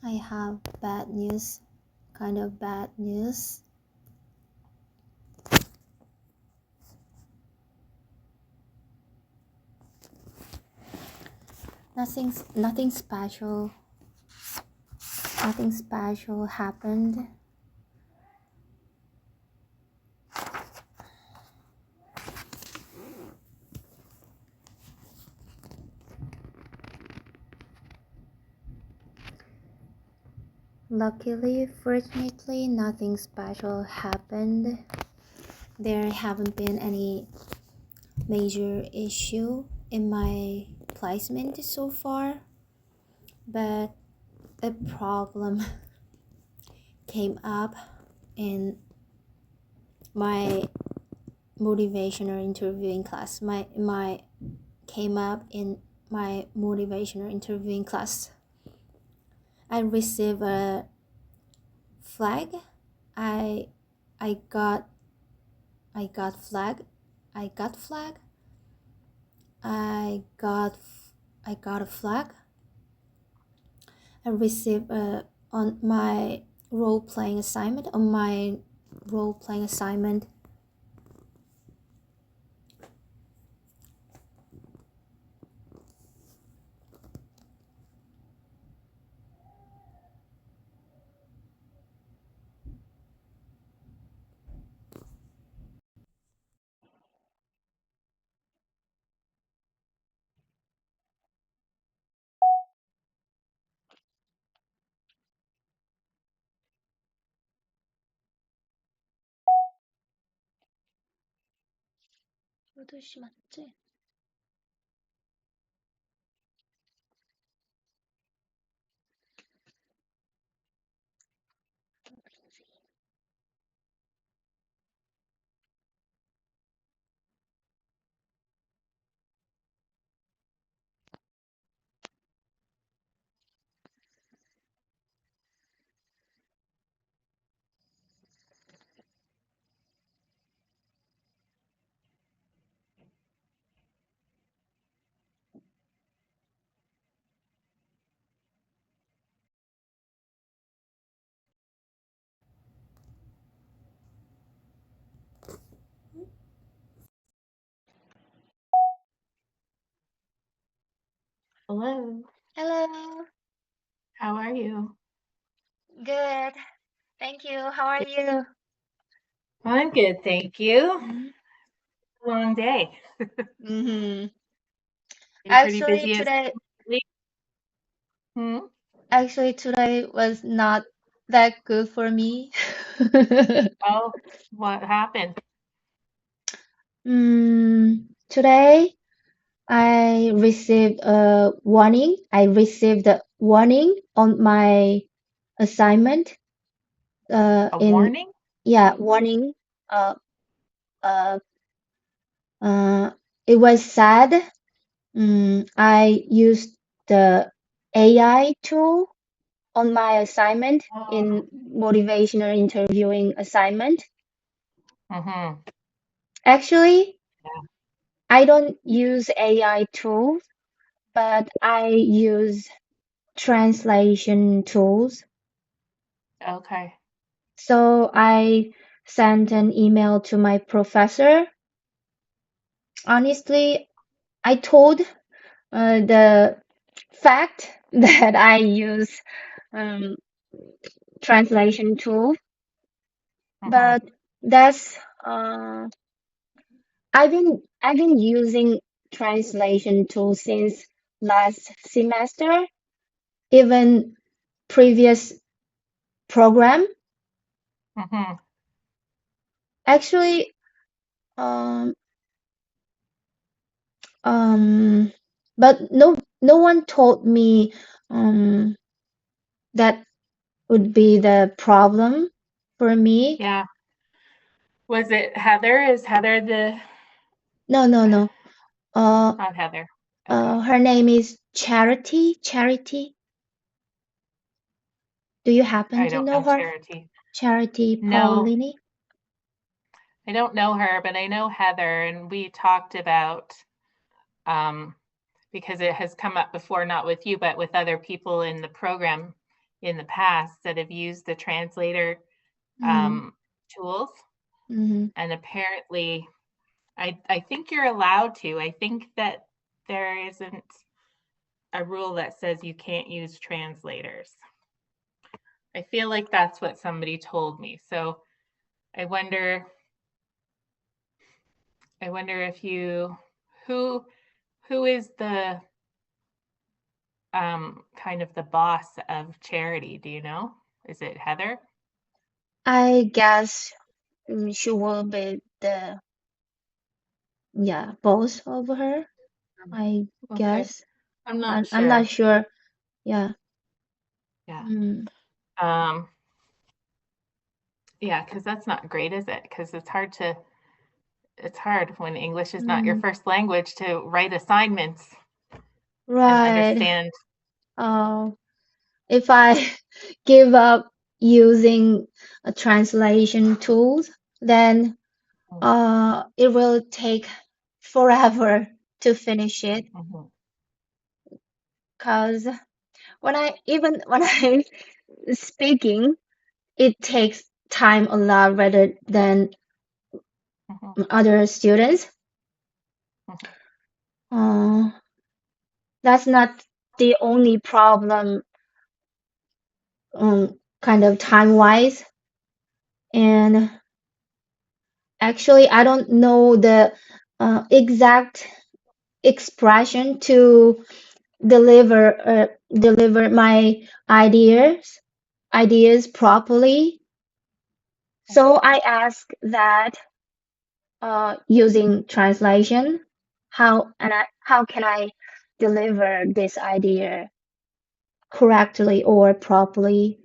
I have bad news, kind of bad news. Nothing special. Nothing special happened. Luckily, fortunately, nothing special happened. There haven't been any major issue in my placement so far, but a problem came up in my motivational interviewing class. My came up in my motivational interviewing class. I received a flag. I got flag. I got a flag. I received on my role-playing assignment. (8시 맞지? Hello, Hello. how are you? Good. Thank you. How are you? I'm good, thank you. Long day. Mm-hmm. You pretty Actually, busy as today lately? Hmm? actually today was not that good for me. Oh, what happened? Today I received a warning. I received a warning on my assignment. A In warning? Yeah, warning. Uh, uh, uh, it was sad. I used the AI tool on my assignment Oh, in motivational interviewing assignment. mm-hmm. Actually, Yeah. I don't use AI tools, but I use translation tools. Okay. So I sent an email to my professor. Honestly, I told the fact that I use um, translation tool, Mm-hmm. but that's I've been using translation tool since last semester, even previous program. Mm-hmm. Actually, um, um, but no one told me um, that would be the problem for me. Yeah. Was it Heather? Is Heather the, No, no, no. Uh, not Heather. Okay. Her name is Charity. Charity. Do you happen I to don't know know her? Charity. Charity No, Paulini? I don't know her, but I know Heather, and we talked about, um, because it has come up before, not with you, but with other people in the program. in the past that have used the translator Mm-hmm. tools, Mm-hmm. and apparently, I think you're allowed to. I think that there isn't a rule that says you can't use translators. I feel like that's what somebody told me. So I wonder I wonder if you who who is the kind of the boss of Charity, do you know? Is it Heather? I guess she will be the boss of her. Mm. I Okay. guess. I'm not I'm not sure. sure. Yeah. Yeah. Mm, Um yeah, because that's not great, is it? Because it's hard when English is not your mm, first language to write assignments and right. understand. Uh, if I give up using a translation tools, then it will take forever to finish it. Mhm, 'Cause when I'm speaking, it takes time a lot rather than mhm, other students. mhm. Uh, that's not the only problem, kind of time-wise. And actually, I don't know the exact expression to deliver my ideas properly. So I ask that using translation, how can I deliver this idea correctly or properly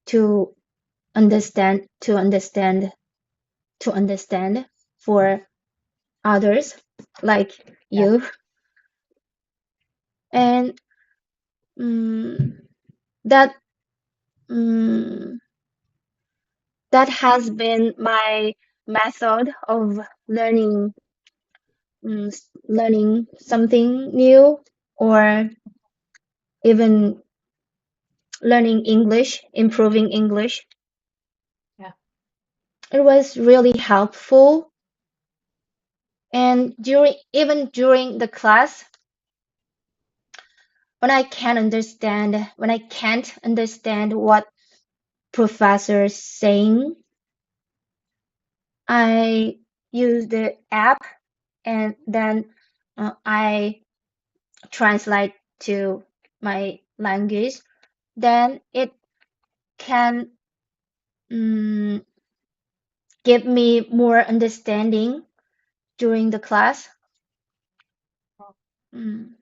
to understand to understand for others like Yeah. you. And mm, that mm, that has been my method of learning learning something new or even learning English, improving English. Yeah. It was really helpful. And during the class, when I can't understand what professor's saying, I use the app and then I translate to my language. Then it can mm, give me more understanding during the class. Mm,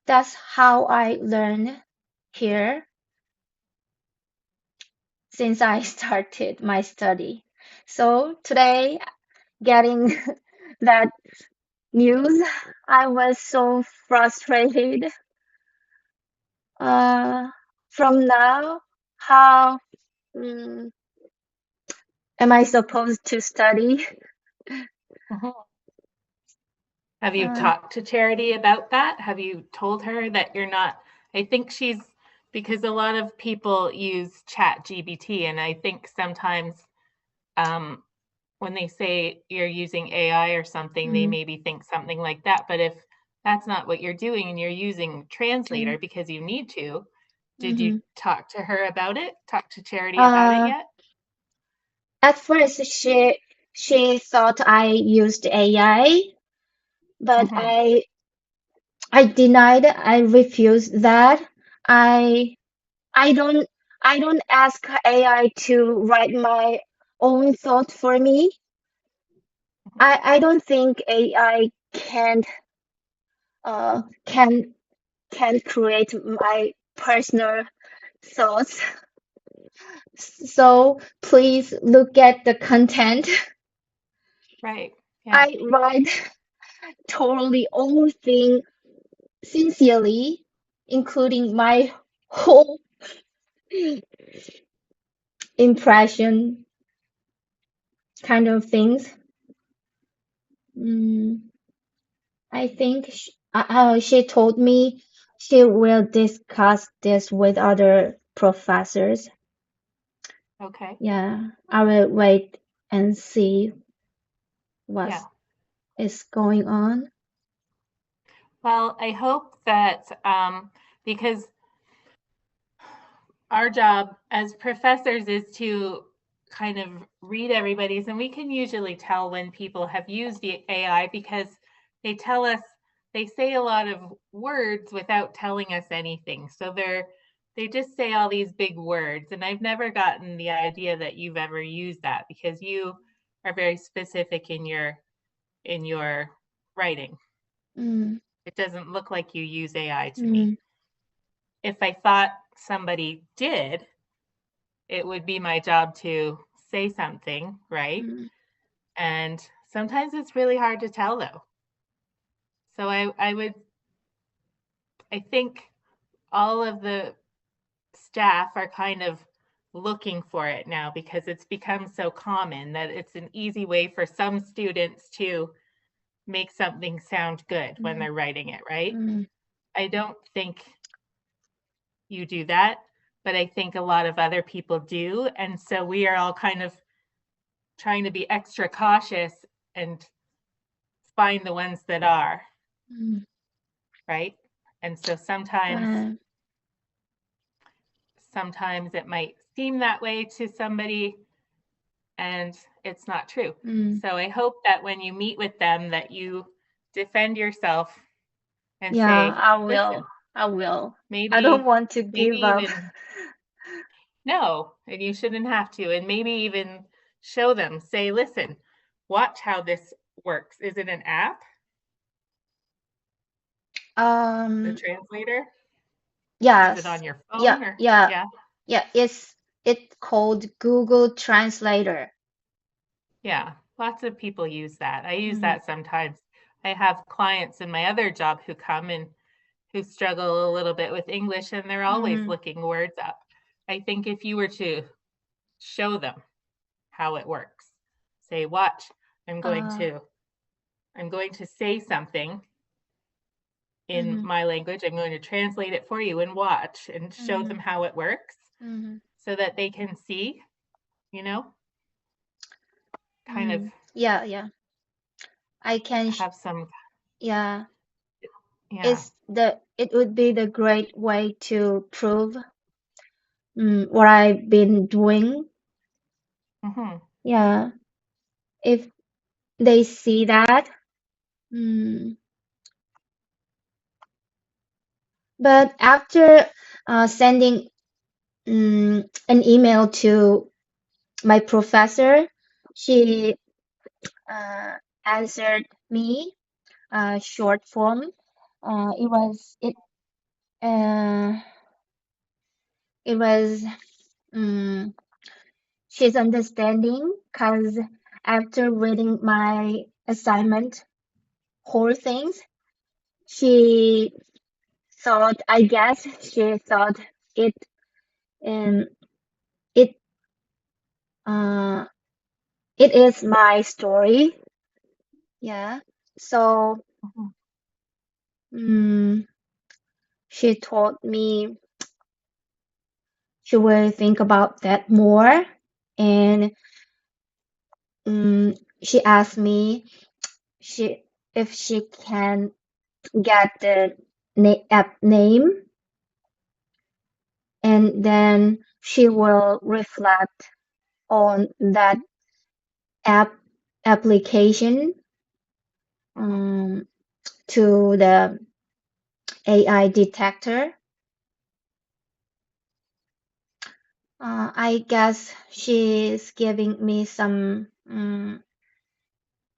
that's how I learn here since I started my study. So today, getting that news, I was so frustrated. Uh, from now, how mm, am I supposed to study? Mhm. Have you Uh, talked to Charity about that? Have you told her that you're not I think she's because a lot of people use ChatGPT, and I think sometimes, um, when they say you're using AI or something, they mm, maybe think something like that, but if that's not what you're doing and you're using mm, Translator because you need to, did you mhm. talk to her about it? Talk to Charity about it Uh, yet? at first, she thought I used AI, but Mhm, I denied. I refused that. I I don't I don't ask AI to write my own thought for me. mhm. I don't think AI uh can can create my personal thoughts. So please look at the content. Right, yeah, I write totally all thing sincerely, including my whole impression kind of things. Mm, I think she told me she will discuss this with other professors. Okay. Yeah, I will wait and see what Yeah. is going on. Well, I hope that because our job as professors is to kind of read everybody's, and we can usually tell when people have used the AI because they tell us, they say a lot of words without telling us anything. So they just say all these big words, and I've never gotten the idea that you've ever used that because you are very specific in your writing. Mm, It doesn't look like you use AI to me. mm, If I thought somebody did, it would be my job to say something, right? mm, And sometimes it's really hard to tell though. So I think all of the staff are kind of looking for it now because it's become so common that it's an easy way for some students to make something sound good when mm, they're writing it, right? mm, I don't think you do that, but I think a lot of other people do. And so we are all kind of trying to be extra cautious and find the ones that are, mm. right? And so sometimes Uh, sometimes it might seem that way to somebody and it's not true. mm. So I hope that when you meet with them that you defend yourself and Yeah, say, I listen, will. I will. I don't maybe want to maybe give up. even no, and you shouldn't have to, and maybe even show them, say, listen, watch how this works. Is it an app, the Um, translator? Is it yes. on your Yeah, phone or yeah, yeah? yeah. It's called Google Translator. Yeah, lots of people use that. I use Mm, that sometimes. I have clients in my other job who come and who struggle a little bit with English and they're always mm, looking words up. I think if you were to show them how it works, say, watch, I'm going uh, to I'm going to say something in mm, my language. I'm going to translate it for you and watch and show them mm, how it works mm, so that they can see, you know, kind of yeah, yeah. I can, have some, yeah. yeah. It would be the great way to prove what I've been doing. Hmm. Yeah. If they see that. Mm. But after sending an email to my professor, she uh, answered me short form. It was uh, it was um, she's understanding because after reading my assignment whole things, she I guess she thought it um it uh it is my story. Yeah. So Hmm. mm, she told me she will think about that more, and she asked me she if she can get the app name, and then she will reflect on that app application um, to the AI detector. I guess she's giving me some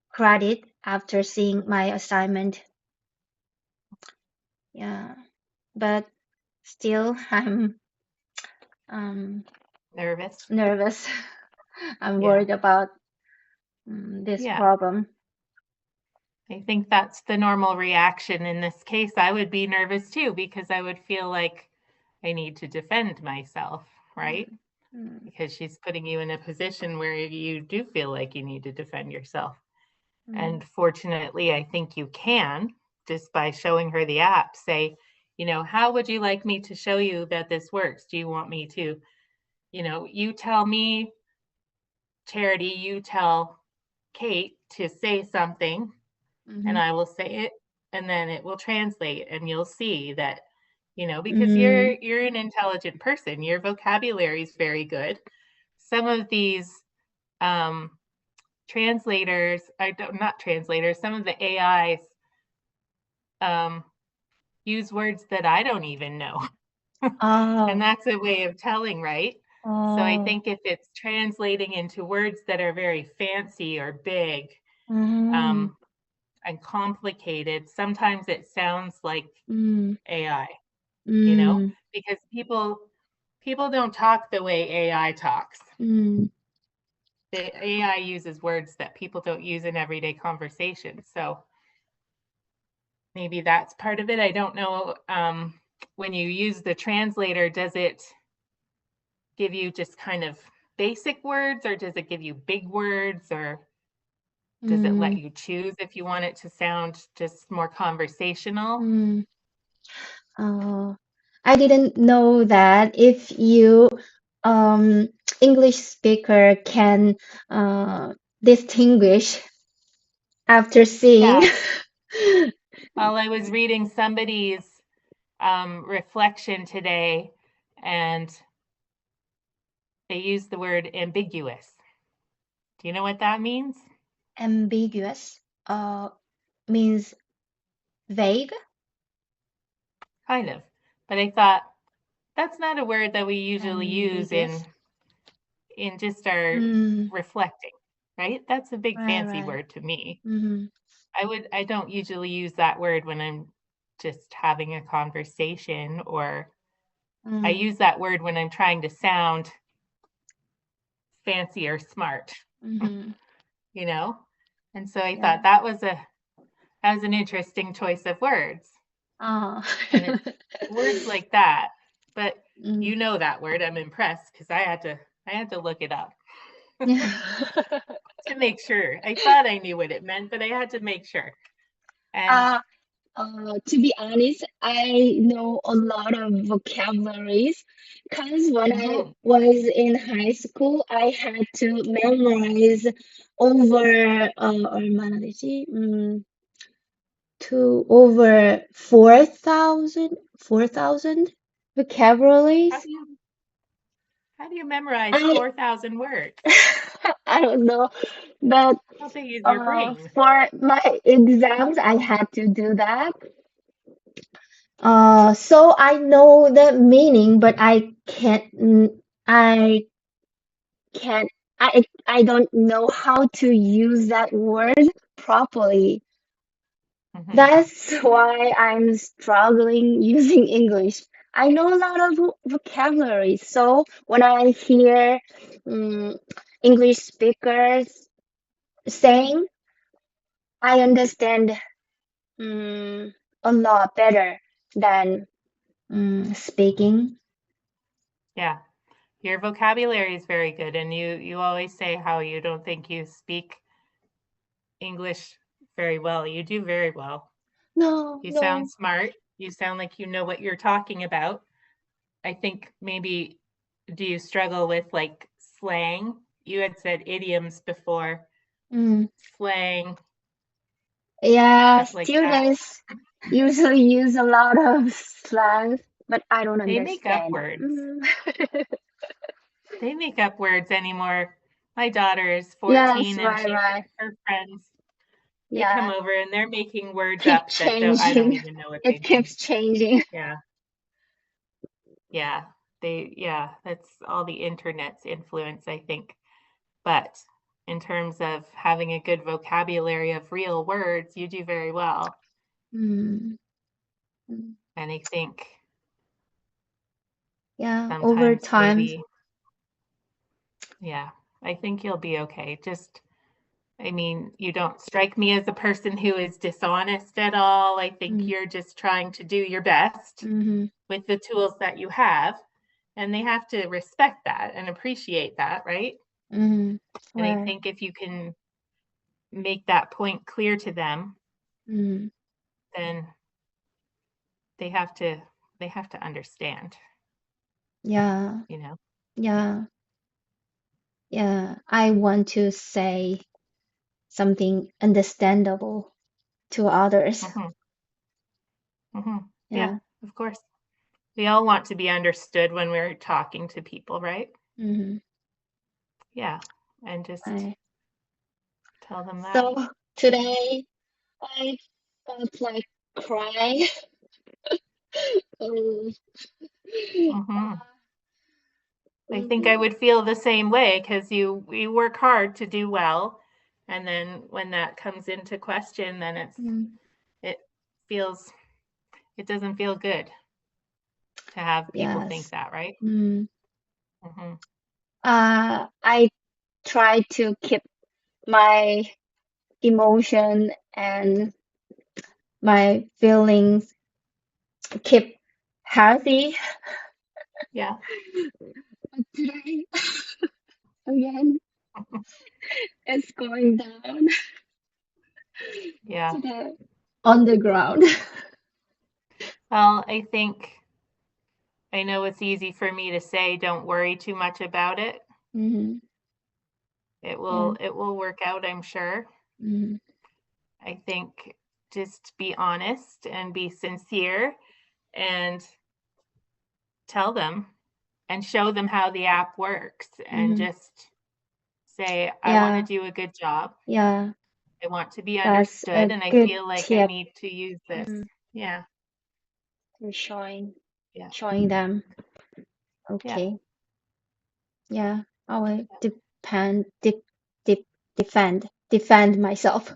credit after seeing my assignment. Yeah, but still, I'm um, Nervous. nervous. I'm Yeah. worried about this Yeah. problem. I think that's the normal reaction in this case. I would be nervous too because I would feel like I need to defend myself, right? Mm, mm, Because she's putting you in a position where you do feel like you need to defend yourself. mm, And fortunately, I think you can just by showing her the app, say, How would you like me to show you that this works? Do you want me to, you tell me, Charity, you tell Kate to say something, and Mm-hmm. I will say it, and then it will translate, and you'll see that, because Mm, you're an intelligent person, your vocabulary is very good. Some of these um, translators, I don't, not translators, some of the AIs um, use words that I don't even know. And oh, that's a way of telling, right? So I oh, think if it's translating into words that are very fancy or big mm, um, and complicated, sometimes it sounds like mm, AI, mm, because people don't talk the way AI talks. mm, The AI uses words that people don't use in everyday conversation. So maybe that's part of it. I don't know. When you use the translator, does it give you just kind of basic words, or does it give you big words, or does it let mm, you choose if you want it to sound just more conversational? mm. Oh, I didn't know that if you um English speaker can distinguish after seeing. Yeah. Well, I was reading somebody's reflection today, and they used the word ambiguous. Do you know what that means? Ambiguous means vague. Kind of. But I thought that's not a word that we usually use Ambiguous. in just our Mm, reflecting, right? That's a big right, fancy right. word to me. Mm-hmm. I don't usually use that word when I'm just having a conversation, or I Mm, use that word when I'm trying to sound fancy or smart, mm-hmm. you know? And so I Yeah. thought that was an interesting choice of words. Oh. And it's words like that. But Mm. you know that word. I'm impressed because I had to look it up to make sure. I thought I knew what it meant, but I had to make sure. And Uh, to be honest, I know a lot of vocabularies because when I mhm, was in high school, I had to memorize over 얼마나 되지? To over 4,000 how vocabularies. do you how do you memorize I 4,000 words? I don't know, but How big is your brain? for my exams, I had to do that. So I know the meaning, but I can't, I don't know how to use that word properly. Mhm. That's why I'm struggling using English. I know a lot of vocabulary, so when I hear um, English speakers saying, I understand a lot better than speaking. Yeah. Your vocabulary is very good, and you always say how you don't think you speak English very well. You do very well. No, You sound no. smart. You sound like you know what you're talking about. I think maybe do you struggle with like slang? You had said idioms before, Mm. slang, Yeah, stuff like that. students usually use a lot of slangs, but I don't They make up understand. words. They make up words anymore. My daughter is Yes, 14 and right, she right. her friends, they come Yeah, over and they're making words keep up that don't I don't changing. even know what they It mean. keeps changing. Yeah. Yeah. That's all the internet's influence, I think. But in terms of having a good vocabulary of real words, you do very well. Mm. Mm. And I think Yeah, over sometimes time. maybe, yeah, I think you'll be okay. Just, I mean, you don't strike me as a person who is dishonest at all. I think Mm. you're just trying to do your best Mm-hmm. with the tools that you have. And they have to respect that and appreciate that, right? Mm-hmm. And I Right. think if you can make that point clear to them, Mm. then they have to they have to understand, Yeah. you know. Yeah. Yeah. I want to say something understandable to others. Hmm. Hmm. Yeah, Yeah. of course. We all want to be understood when we're talking to people, right? Hmm. Yeah, and just I, tell them that. so today I felt like crying. Um, Hmm. I think I mhm, would feel the same way because we work hard to do well, and then when that comes into question, then mm, it feels it doesn't feel good to have people think yes. that, right? Mm. Hmm. I try to keep my emotion and my feelings keep healthy. Yeah. But today, again, it's going down Yeah. to the on the ground. Well, I think I know it's easy for me to say don't worry too much about it. Hmm. Yeah. It will work out, I'm sure. Hmm. I think just be honest and be sincere and tell them and show them how the app works and Hmm. just say, I want to Yeah. do a good job. Yeah. I want to be That's understood a and I good feel like I tip. need to use this. Mm. Yeah. To Yeah. showing them. Yeah. Okay. Yeah. I will defend myself.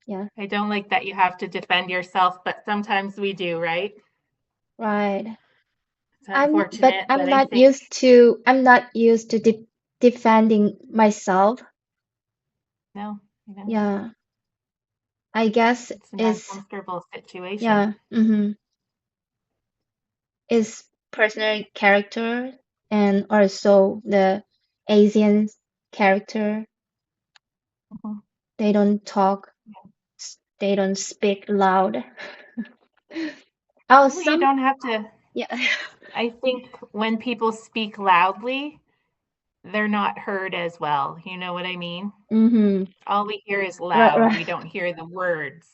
Yeah. I don't like that you have to defend yourself, but sometimes we do, right? Right. It's unfortunate, but I think I'm not used to defending myself. no, you know, Yeah. I guess it's an is uncomfortable situation. yeah. Mm-hmm. Is personal character and also the Asian character. Mhm. They don't talk. They don't speak loud. Oh, Well, you some don't have to. yeah. I think when people speak loudly, they're not heard as well. You know what I mean? Mm-hmm. All we hear is Right, loud. We right, don't hear the words.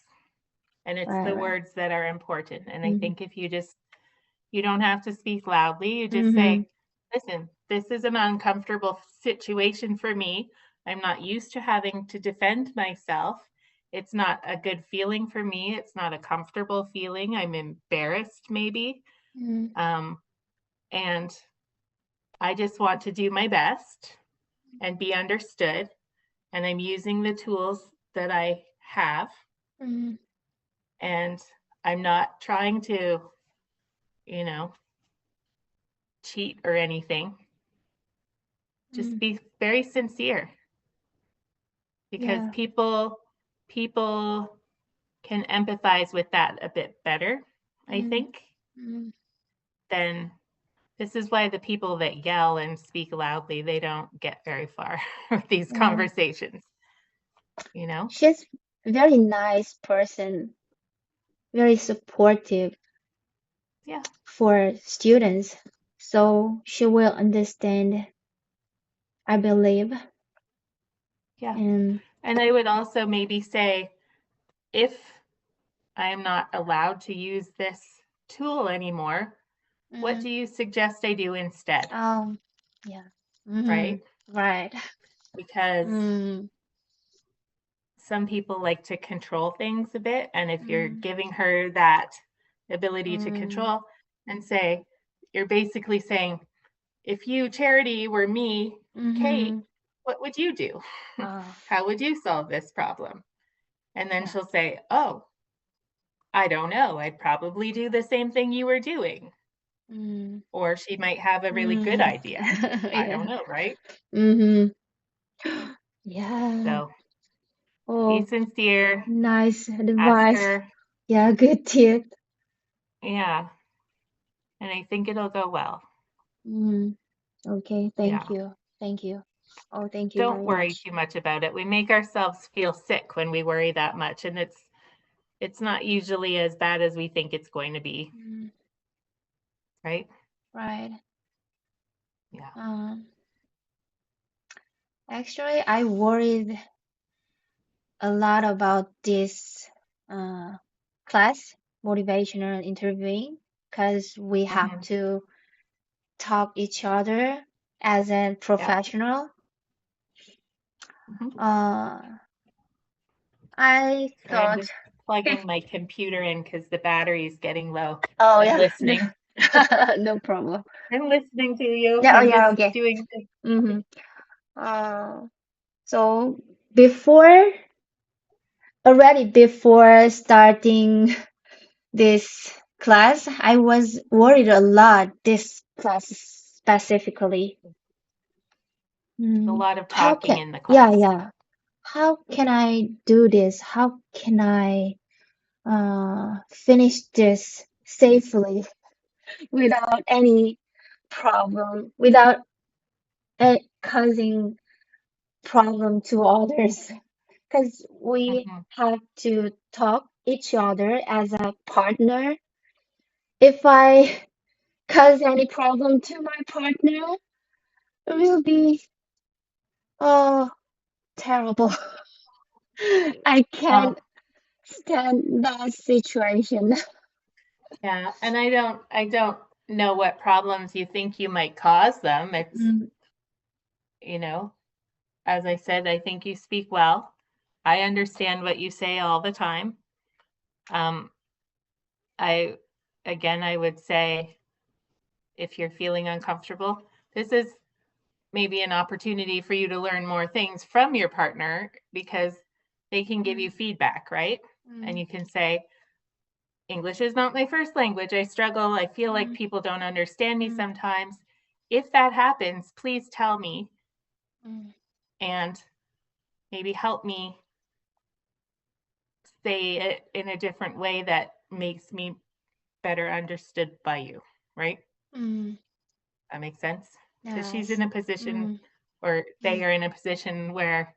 And it's right, the right. words that are important. And I Mm-hmm. think if you don't have to speak loudly, you just Mm-hmm. say, listen, this is an uncomfortable situation for me. I'm not used to having to defend myself. It's not a good feeling for me. It's not a comfortable feeling. I'm embarrassed, maybe. Mm-hmm. Um, and I just want to do my best and be understood. And I'm using the tools that I have. Mm-hmm. And I'm not trying to, you know, cheat or anything. Just Mm-hmm. be very sincere because Yeah. people can empathize with that a bit better, I Mm-hmm. think, Mm-hmm. than this is why the people that yell and speak loudly, they don't get very far with these Yeah. conversations, you know? She's very nice person, very supportive Yeah, for students. So she will understand, I believe. yeah. And And I would also maybe say if I am not allowed to use this tool anymore, what mm, do you suggest I do instead? yeah. Mm-hmm. Right? Right. Because Mm, some people like to control things a bit. And if you're mm, giving her that ability to mm, control and say, you're basically saying, if you, Charity, were me, Kate, mm-hmm. what would you do? Oh, How would you solve this problem? And then yeah. she'll say, oh, I don't know. I'd probably do the same thing you were doing. Mm, Or she might have a really good mm. idea. I don't Yeah. know, right? Mm-hmm. Yeah. So be Oh, sincere, nice ask advice. her. Yeah, good tip. Yeah. And I think it'll go well. Mm, okay, thank Yeah. you. Thank you. Oh, thank you Don't very worry much. too much about it. We make ourselves feel sick when we worry that much, and it's not usually as bad as we think it's going to be, Mm, right? right. Yeah. Actually, I worried a lot about this uh, class, motivational interviewing, because we have Hmm. to talk each other as a Yeah. professional. Hmm. Uh, I Sorry, I'm thought, just plugging my computer in because the battery's getting low. oh I'm yeah, listening. no problem. I'm listening to you. Yeah, oh I'm yeah, just okay. doing this. Mm-hmm. Uh, so before, already before starting this class, I was worried a lot, this class specifically. A Mm, lot of how talking can, in the yeah, class. yeah. How can I do this? How can I finish this safely without any problem, without causing problem to others? Because we Hmm. have to talk each other as a partner. If I cause any problem to my partner, it will be oh terrible. I Well, can't stand that situation. yeah, and I don't know what problems you think you might cause them. It's, Mm, you know, as I said, I think you speak well. I understand what you say all the time. Um, I again, I would say if you're feeling uncomfortable, this is maybe an opportunity for you to learn more things from your partner because they can give mm, you feedback, right? And mm, you can say, English is not my first language. I struggle. I feel like mm, people don't understand me mm, sometimes. If that happens, please tell me mm, and maybe help me say it in a different way that makes me better understood by you, right? mm. That makes sense? Because she's Yes. in a position, Mm, or they mm, are in a position where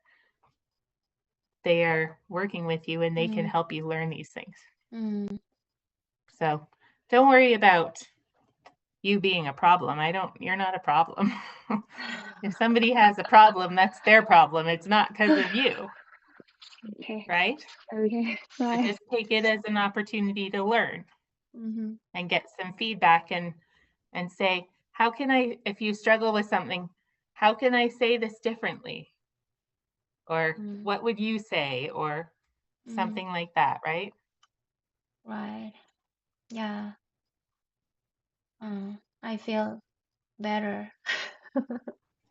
they are working with you and they can mm, help you learn these things. mm. So don't worry about you being a problem. You're not a problem. If somebody has a problem, that's their problem. It's not because of you, Okay. right? Okay. So Right. just take it as an opportunity to learn Mm-hmm. and get some feedback and say, how can I, if you struggle with something, how can I say this differently? Or Mm, what would you say? Or mm. something like that, right? Right. Yeah. I feel better.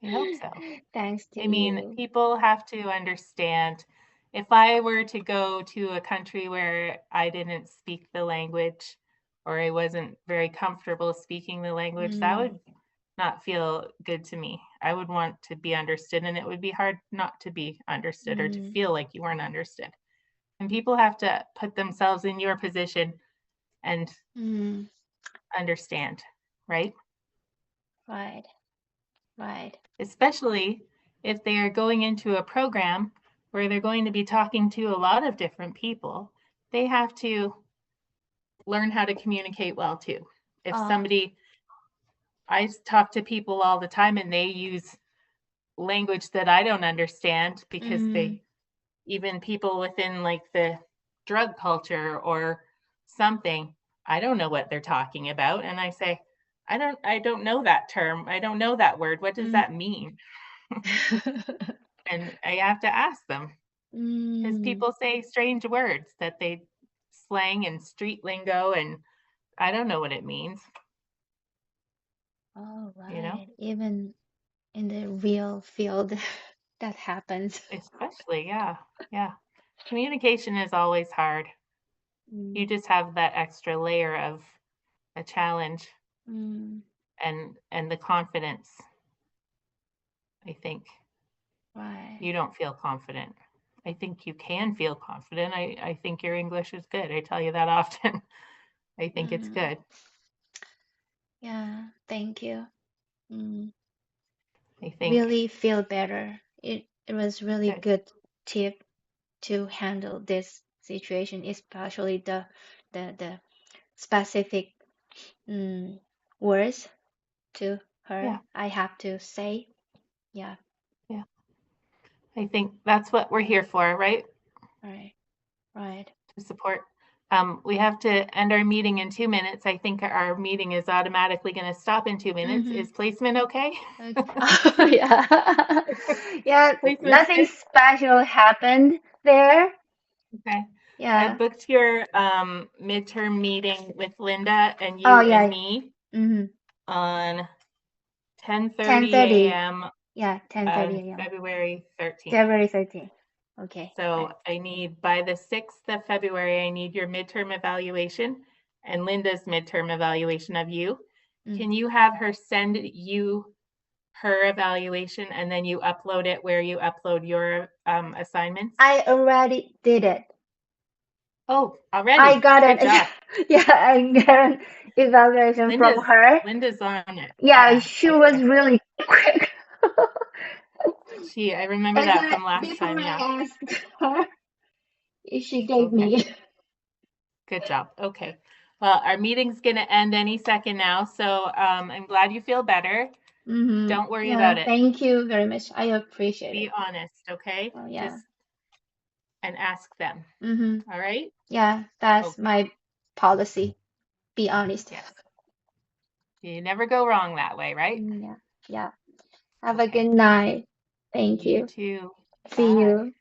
I hope so. Thanks to I mean, you. people have to understand if I were to go to a country where I didn't speak the language or I wasn't very comfortable speaking the language, that Mm, would not feel good to me. I would want to be understood, and it would be hard not to be understood or to mm, feel like you weren't understood. And people have to put themselves in your position and mm. understand, right? Right. Right. Especially if they are going into a program where they're going to be talking to a lot of different people, they have to learn how to communicate well too. If Oh. somebody, I talk to people all the time and they use language that I don't understand because Mm, they, even people within like the drug culture or something, I don't know what they're talking about. And I say, I don't know that term. I don't know that word. What does mm. that mean? And I have to ask them because Mm. people say strange words that they slang and street lingo, and I don't know what it means, All you know, right. Even in the real field, that happens. especially, yeah, yeah. Communication is always hard. You Mm, just have that extra layer of a challenge mm, and the confidence. I think right. you don't feel confident. I think you can feel confident. I think your English is good. I tell you that often. I think it's Mm, good. yeah. Thank you. Mm, I think really feel better. It was really good. good tip to handle this situation, especially the specific words to her. Yeah. I have to say, yeah, I think that's what we're here for, right? right, right. To support. We have to end our meeting in 2 minutes. I think our meeting is automatically going to stop in 2 minutes. Mm-hmm. Is placement okay? Okay. Yeah, yeah. Placement's Nothing good? special happened there. Okay. I Yeah. booked your midterm meeting with Linda and Oh you and yeah. me Mm-hmm. on 10:30 10:30. a.m. Yeah, of 10:30 a.m. February 13th. February 13th. Okay. So Right. I need by the 6th of February, I need your midterm evaluation and Linda's midterm evaluation of you. Can you have her send you her evaluation and then you upload it where you upload your assignments? I already did it. Oh, I already. got Good it. job. Yeah, I got an evaluation from her. Linda's on it. Yeah, Yeah. she was Okay. really quick. I remember And that so from last before time. Yeah. I asked her, she gave Okay. me. Good job. Okay. Well, our meeting's going to end any second now. So I'm glad you feel better. Mm-hmm. Don't worry Yeah, about it. thank you very much. I appreciate Be it. honest, okay? Oh, yeah. Just and ask them. Mm-hmm. All right? Yeah, that's Okay. my policy. Be honest. Yes. You never go wrong that way, right? Yeah. Yeah. Have a Okay. good night. Thank You you. too. See Bye. you.